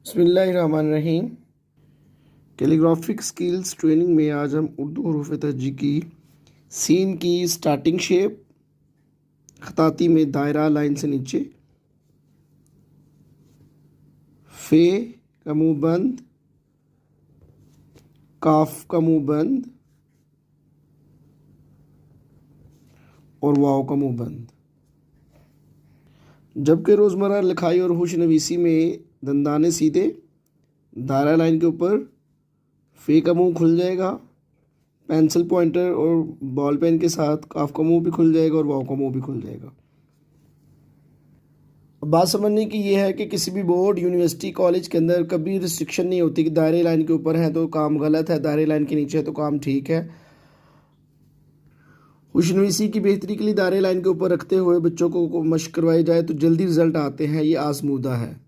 बिस्मिल्लाहिर्रहमानिर्रहीम। Calligraphic skills training में आज हम उर्दू हरूफ तहजी की सीन की स्टार्टिंग शेप, खताती में दायरा लाइन से नीचे, फे का मुंह बंद, काफ का मुंह बंद और वाव का मुंह बंद। जबकि रोज़मर्रा लिखाई और होश नवीसी में दंदाने सीधे, दायरा लाइन के ऊपर फे का मुंह खुल जाएगा, पेंसिल पॉइंटर और बॉल पेन के साथ काफ का मुंह भी खुल जाएगा और वाव का मुंह भी खुल जाएगा। अब बात समझने की ये है कि किसी भी बोर्ड, यूनिवर्सिटी, कॉलेज के अंदर कभी रिस्ट्रिक्शन नहीं होती कि दायरे लाइन के ऊपर है तो काम गलत है, दायरे लाइन के नीचे है तो काम ठीक है। होशनवीसी की बेहतरी के लिए दायरे लाइन के ऊपर रखते हुए बच्चों को मशक करवाई जाए तो जल्दी रिजल्ट आते हैं, ये आजमूदा है।